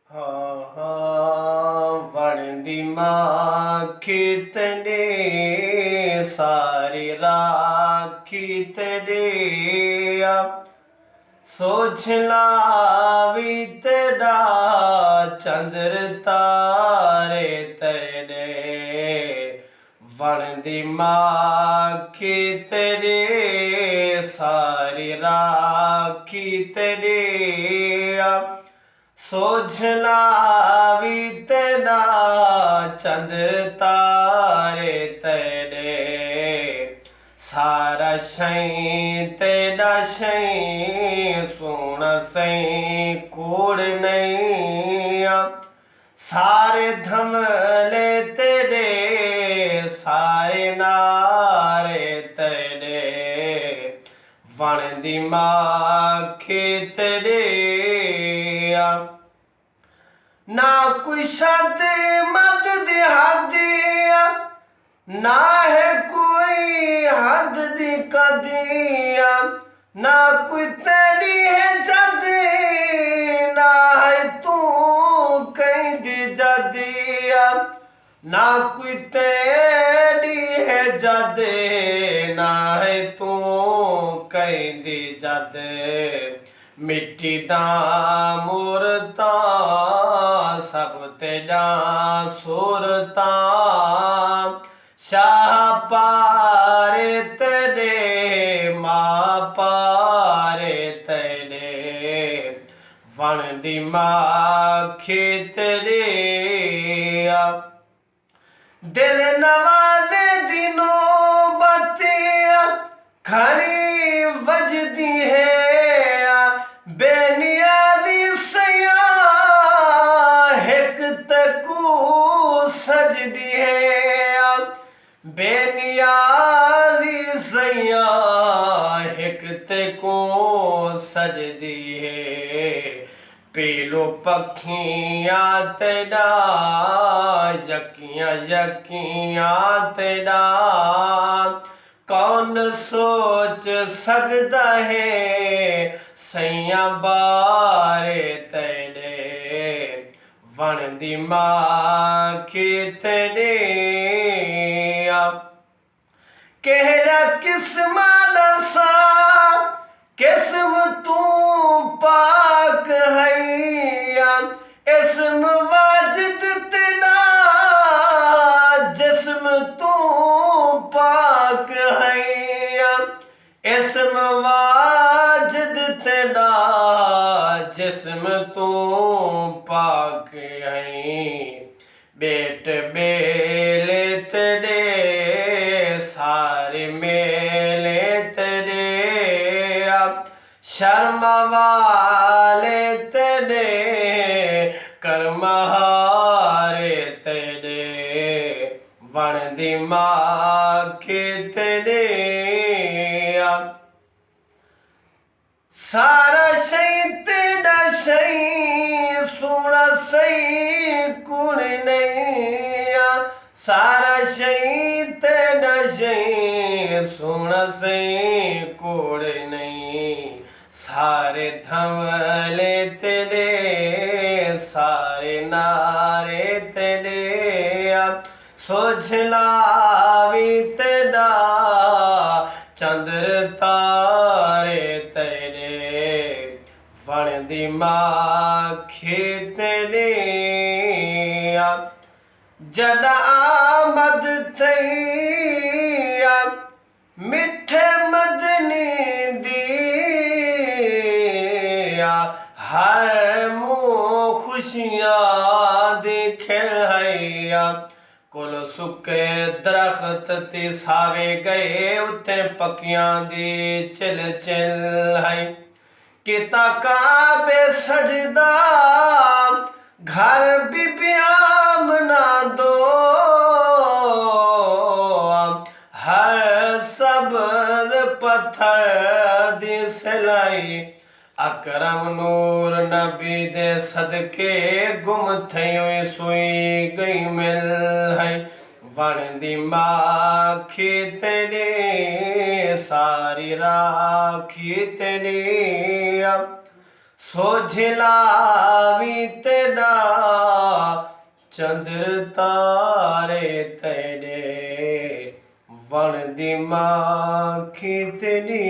हाँ हाँ वणदी माखी तने सारी राखी तने सोचला भी तेरा चंद्र तारे तेरे वणदी माखी तेरे सारी राखी तेरे सोझला भी तेरा चंद्र तारे तेरे सारा शई तेरा शई सुन सई कूड़ नहीं सारे धमले तेरे सारे नारे तेरे वणदी माखी तेरे ना कोई शद मद दी हदिया ना है कोई हद दी कदिया ना कोई तेरी है जदी ना है तू कहीं दी जदिया ना कोई तेरी है जदे ना है तू कहीं दी जदे मिट्टी दा मूरता सब तेरा सुरता शाह पारे तेरे माँ पारे तेरे वणदी माखी तेरे दिल नवाज़े दिनों बतिया खड़ी वजदी है बेनियादी सया हिक तकू सजदी है बेनियादी सया हिक तकू सजदी है पीलो पखियां तेरा यकियां यकियां तेरा कौन सोच सकता है सैया बारे तेरे वणदी माखी तेरे कहरा किस्म दसा किस्म तू पाक हैया इसम वाजिद तेरा जिस्म तू पाक हैया इसम वाजिद तेरा जिस्म तू पाक है बेट बेले तेरे सारे मेले तेरे शर्म वाले तेरे कर्महारे तेरे वणदी माखी तेरे सारा शई तेरा शई सोना सही कुण नहीं सारा शई तेरा शई सोना सही कुड़ नहीं सारे धमले तेरे सारे नारे तेरे सोझला भी तेरा चंद्र तारे तेरे वणदी माखी तेरे जॾा आमद थई मिठे मदनी दी हर मुँह खुशियां दिखे हैया कुल सुके दरख्त ते सावे गए उत्ते पकियां दी चिल चिल है किता काबे सजदा घर बिबियां बना दो हर सब्ज पत्थर दी सिलाई अकरम नूर नबी दे सदके गुम थई सुई गई मिल है वणदी माखी तेरे सारी राखी तेरे सोझला भी तेना चंद्र तारे तेरे वण दी माखी तेनी